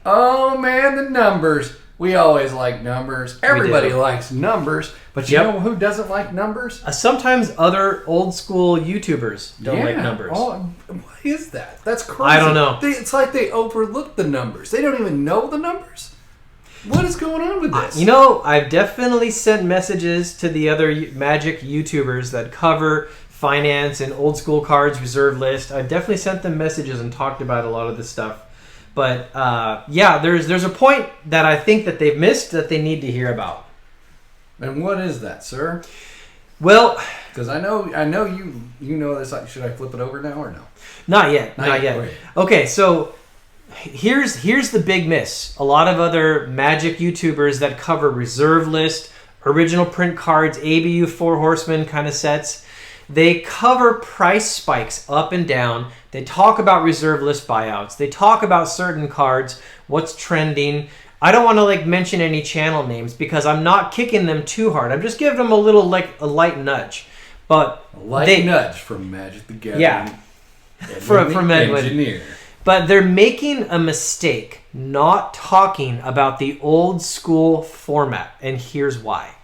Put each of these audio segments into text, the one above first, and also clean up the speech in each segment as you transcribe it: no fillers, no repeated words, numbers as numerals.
Oh man, the numbers. We always like numbers. Everybody likes numbers. But you know who doesn't like numbers? Sometimes other old school YouTubers don't like numbers. Oh, why is that? That's crazy. I don't know. It's like they overlook the numbers. They don't even know the numbers. What is going on with this? You know, I've definitely sent messages to the other Magic YouTubers that cover finance and old school cards, reserve list. I've definitely sent them messages and talked about a lot of this stuff. But yeah, there's a point that I think that they've missed that they need to hear about. And what is that, sir? Well, because I know you know this. Should I flip it over now or no? Not yet. Not yet. Okay, so here's the big miss. A lot of other Magic YouTubers that cover reserve list, original print cards, ABU Four Horsemen kind of sets, they cover price spikes up and down. They talk about reserve list buyouts. They talk about certain cards, what's trending. I don't want to mention any channel names because I'm not kicking them too hard. I'm just giving them a little a light nudge. But a light nudge from Magic the Gathering. Yeah. From Edwin. Engineer. But they're making a mistake not talking about the old school format. And here's why.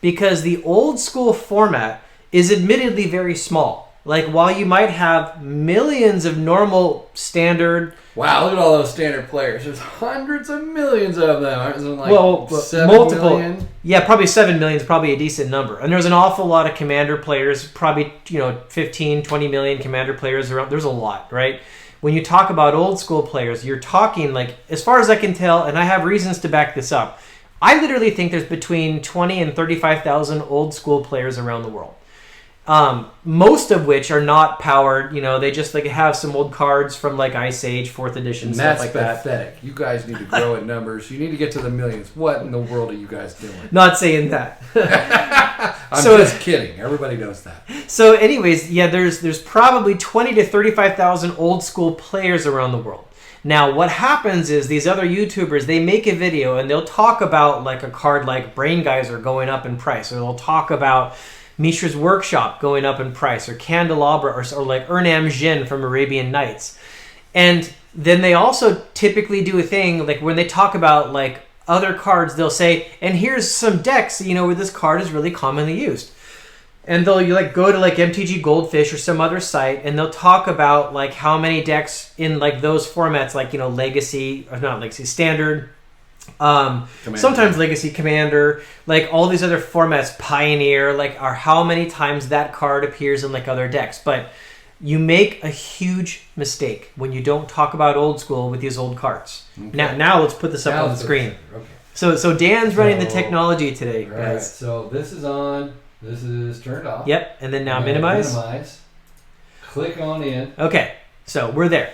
Because the old school format is admittedly very small. While you might have millions of normal standard... Wow, look at all those standard players. There's hundreds of millions of them. Isn't multiple. Million? Yeah, probably 7 million is probably a decent number. And there's an awful lot of Commander players, probably 15, 20 million Commander players around. There's a lot, right? When you talk about old school players, you're talking as far as I can tell, and I have reasons to back this up, I literally think there's between 20 and 35,000 old school players around the world. Most of which are not powered, they just have some old cards from Ice Age, 4th edition, and stuff like that. That's pathetic. You guys need to grow in numbers. You need to get to the millions. What in the world are you guys doing? Not saying that. I'm just kidding. Everybody knows that. So anyways, yeah, there's probably 20 to 35,000 old school players around the world. Now, what happens is these other YouTubers, they make a video and they'll talk about a card like Brain Geyser going up in price, or they'll talk about Mishra's Workshop going up in price, or Candelabra, or Urnam Jin from Arabian Nights. And then they also typically do a thing, when they talk about other cards, they'll say, and here's some decks, where this card is really commonly used. And they'll go to MTG Goldfish or some other site, and they'll talk about how many decks in those formats, Legacy, or not Legacy, Standard, sometimes Legacy, Commander, all these other formats, Pioneer, are how many times that card appears in other decks. But you make a huge mistake when you don't talk about old school with these old cards. Okay. Now let's put this up on the screen. Okay. So Dan's running the technology today, guys. Right. So this is on. This is turned off. Yep, and then now minimize. Minimize. Click on in. Okay, so we're there.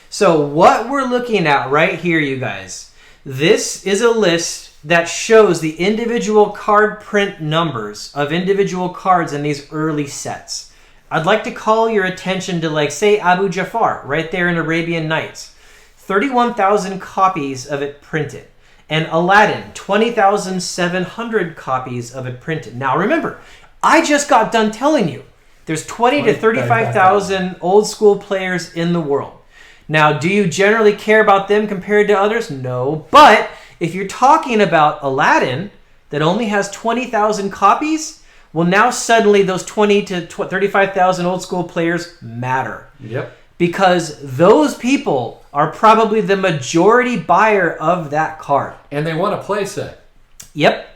So what we're looking at right here, you guys, this is a list that shows the individual card print numbers of individual cards in these early sets. I'd like to call your attention to, say, Abu Jafar, right there in Arabian Nights. 31,000 copies of it printed. And Aladdin, 20,700 copies of it printed. Now remember, I just got done telling you, there's 20 to 35,000 old school players in the world. Now, do you generally care about them compared to others? No. But if you're talking about Aladdin, that only has 20,000 copies, well, now suddenly those 20 to 35,000 old school players matter. Yep. Because those people are probably the majority buyer of that card. And they want a play set. Yep.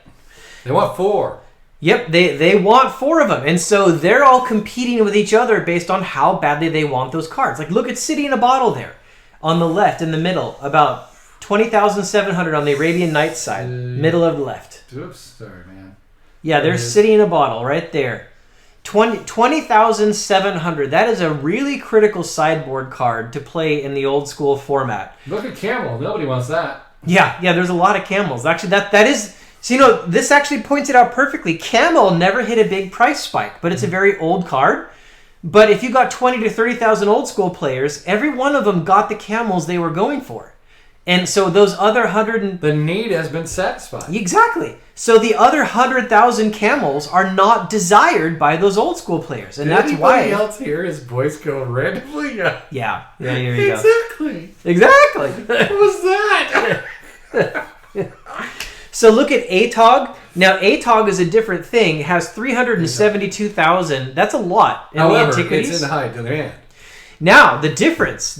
They want 4. Yep, they want 4 of them. And so they're all competing with each other based on how badly they want those cards. Look at City in a Bottle there. On the left, in the middle, about 20,700 on the Arabian Nights side. Middle of the left. Oops, sorry, man. Yeah, there's City in a Bottle right there. 20,700. That is a really critical sideboard card to play in the old school format. Look at Camel. Nobody wants that. Yeah, there's a lot of camels. Actually, that is... So, this actually points it out perfectly. Camel never hit a big price spike, but it's a very old card. But if you got 20 to 30,000 old school players, every one of them got the camels they were going for. And so those other 100... The need has been satisfied. Exactly. So the other 100,000 camels are not desired by those old school players. And that's why... Anybody else hear his voice go randomly? Yeah, here you go. Exactly. Exactly. What was that? So look at ATOG. Now ATOG is a different thing. It has 372,000. That's a lot in However, the antiquities. it's in high demand. Now the difference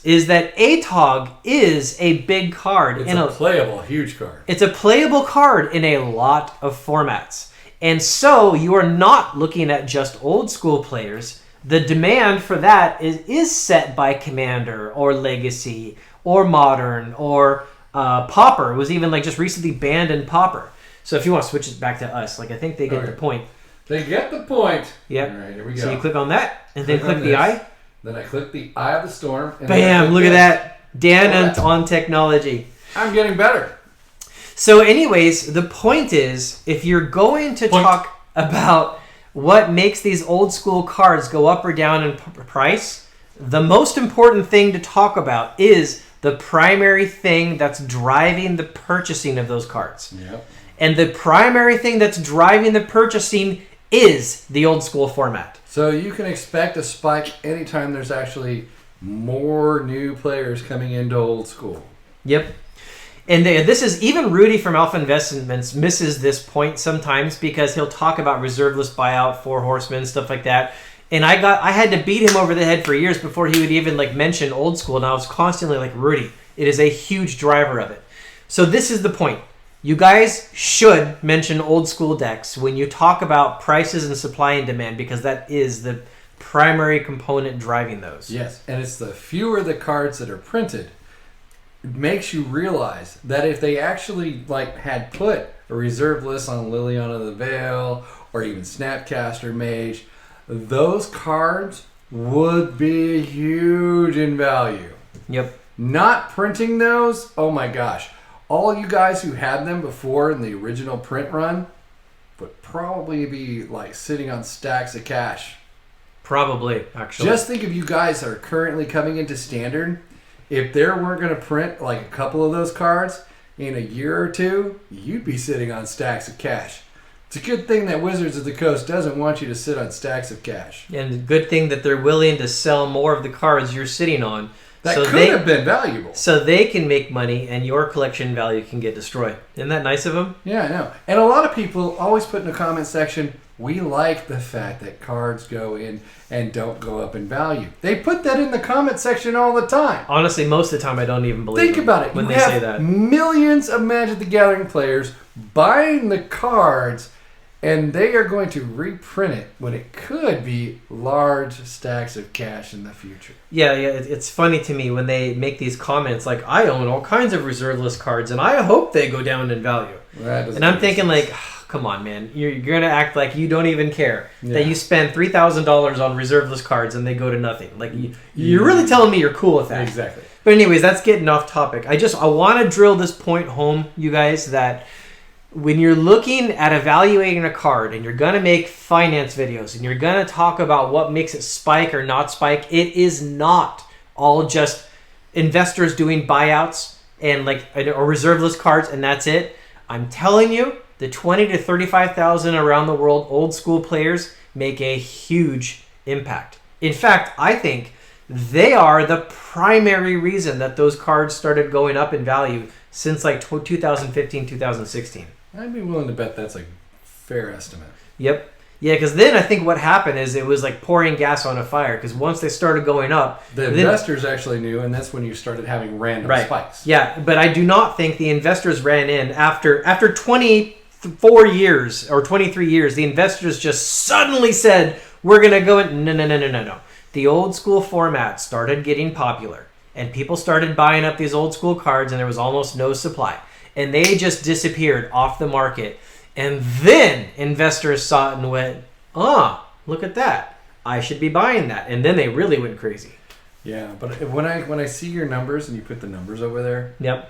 is that ATOG is a big card. It's a playable, huge card. It's a playable card in a lot of formats. And so you are not looking at just old school players. The demand for that is set by Commander or Legacy or Modern or Pauper. Was even like just recently banned in Pauper. So if you want to switch it back to us, like I think they get the point. They get the point. Yep. All right, here we go. So you click on that and then click the eye. Then I click the Eye of the Storm. And Bam! Look at that. Dan on technology. I'm getting better. So anyways, the point is, if you're going to talk about what makes these old school cards go up or down in price, the most important thing to talk about is the primary thing that's driving the purchasing of those cards. Yep. And the primary thing that's driving the purchasing is the old school format. So you can expect a spike anytime there's actually more new players coming into old school. Yep. And this is, even Rudy from Alpha Investments misses this point sometimes because he'll talk about reserve list buyout, Four Horsemen, stuff like that. And I had to beat him over the head for years before he would even like mention old school. And I was constantly like, Rudy, it is a huge driver of it. So this is the point. You guys should mention old school decks when you talk about prices and supply and demand, because that is the primary component driving those. Yes, and it's the fewer the cards that are printed, it makes you realize that if they actually like had put a reserve list on Liliana the Veil or even Snapcaster Mage, those cards would be huge in value. Yep. Not printing those, oh my gosh. All you guys who had them before in the original print run would probably be like sitting on stacks of cash. Probably, actually. Just think of you guys that are currently coming into Standard. If there weren't going to print like a couple of those cards in a year or two, you'd be sitting on stacks of cash. It's a good thing that Wizards of the Coast doesn't want you to sit on stacks of cash. And good thing that they're willing to sell more of the cards you're sitting on. That could have been valuable. So they can make money and your collection value can get destroyed. Isn't that nice of them? Yeah, I know. And a lot of people always put in the comment section, we like the fact that cards go in and don't go up in value. They put that in the comment section all the time. Honestly, most of the time I don't even believe Think about it. when you they have say that. Millions of Magic the Gathering players buying the cards, and they are going to reprint it when it could be large stacks of cash in the future. Yeah, it's funny to me when they make these comments like, I own all kinds of reserve list cards and I hope they go down in value. And I'm thinking like, come on, man. You're going to act like you don't even care that you spend $3,000 on reserve list cards and they go to nothing. Like you're really telling me you're cool with that. Exactly. But anyways, that's getting off topic. I want to drill this point home, you guys, that when you're looking at evaluating a card and you're going to make finance videos and you're going to talk about what makes it spike or not spike, it is not all just investors doing buyouts and like or reserve list cards and that's it. I'm telling you, the 20 to 35,000 around the world old school players make a huge impact. In fact, I think they are the primary reason that those cards started going up in value since like 2015, 2016. I'd be willing to bet that's a fair estimate. Yep. Yeah, because then I think what happened is it was like pouring gas on a fire, because once they started going up... The investors actually knew, and that's when you started having random spikes. Yeah, but I do not think the investors ran in after 24 years or 23 years, the investors just suddenly said, we're going to go in... No. The old school format started getting popular, and people started buying up these old school cards, and there was almost no supply. And they just disappeared off the market. And then investors saw it and went, look at that. I should be buying that. And then they really went crazy. Yeah, but when I see your numbers and you put the numbers over there, yep,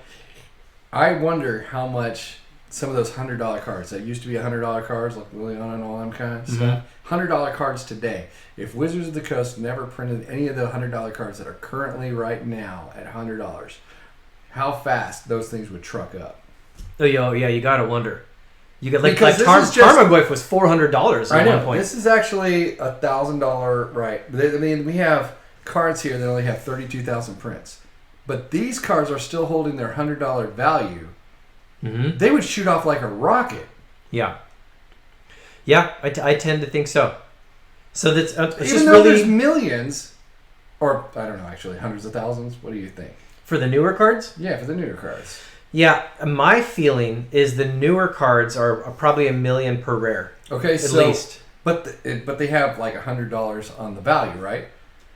I wonder how much some of those $100 cards that used to be $100 cards, like Liliana and all them kind of stuff, $100 cards today. If Wizards of the Coast never printed any of the $100 cards that are currently right now at $100, how fast those things would truck up. Oh, yeah, you gotta wonder. You get like Tarmogoyf was $400 at one point. This is actually $1,000, right? I mean, we have cards here that only have 32,000 prints, but these cards are still holding their $100 value they would shoot off like a rocket. Yeah. Yeah, I tend to think so. So that's it's Even just though really there's millions, or I don't know, actually hundreds of thousands. What do you think? for the newer cards. Yeah, for the newer cards. Yeah, my feeling is the newer cards are probably $1 million per rare. Okay, at so least. but they have like $100 on the value, right?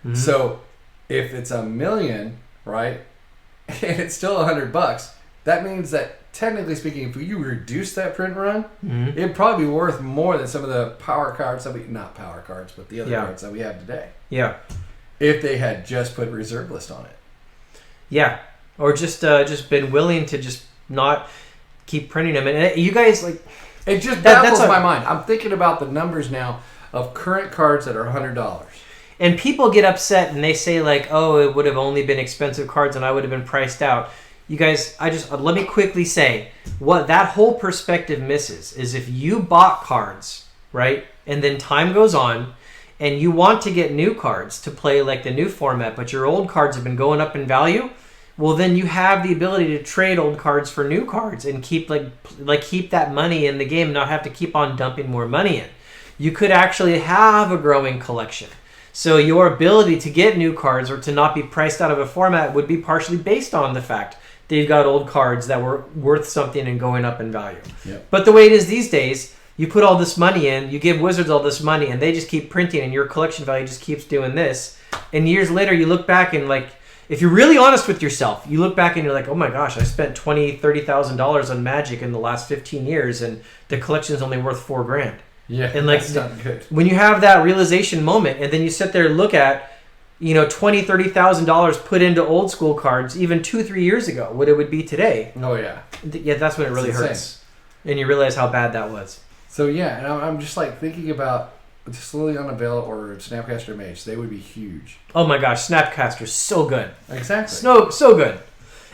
Mm-hmm. So if it's $1 million, right, and it's still $100, that means that technically speaking, if you reduce that print run, it'd probably be worth more than some of the power cards that not power cards, but the other cards that we have today. Yeah. If they had just put reserve list on it. Yeah, or just been willing to just not keep printing them. And you guys like it just baffles my mind. I'm thinking about the numbers now of current cards that are $100. And people get upset and they say like, "Oh, it would have only been expensive cards and I would have been priced out." You guys, let me quickly say what that whole perspective misses is if you bought cards, right? And then time goes on and you want to get new cards to play like the new format, but your old cards have been going up in value, well then you have the ability to trade old cards for new cards and keep keep that money in the game and not have to keep on dumping more money in. You could actually have a growing collection. So your ability to get new cards or to not be priced out of a format would be partially based on the fact that you've got old cards that were worth something and going up in value. Yep. But the way it is these days, you put all this money in, you give Wizards all this money, and they just keep printing, and your collection value just keeps doing this. And years later, you look back and like, if you're really honest with yourself, you look back and you're like, oh my gosh, I spent $20,000, $30,000 on Magic in the last 15 years, and the collection's only worth $4,000. Yeah, and like that's not good. When you have that realization moment, and then you sit there and look at, $20,000, $30,000 put into old school cards even 2-3 years ago, what it would be today. Oh yeah, yeah, that's when it really hurts, and you realize how bad that was. So yeah, and I'm just like thinking about just Liliana Veil or Snapcaster Mage. They would be huge. Oh my gosh, Snapcaster's so good. Exactly. So good.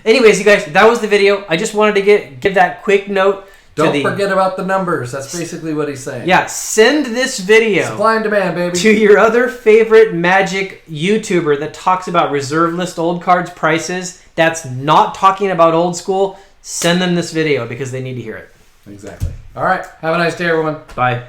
Anyways, you guys, that was the video. I just wanted to give that quick note. Don't forget about the numbers. That's basically what he's saying. Yeah, send this video. Supply and demand, baby. To your other favorite Magic YouTuber that talks about reserve list old cards prices. That's not talking about old school. Send them this video because they need to hear it. Exactly. All right. Have a nice day, everyone. Bye.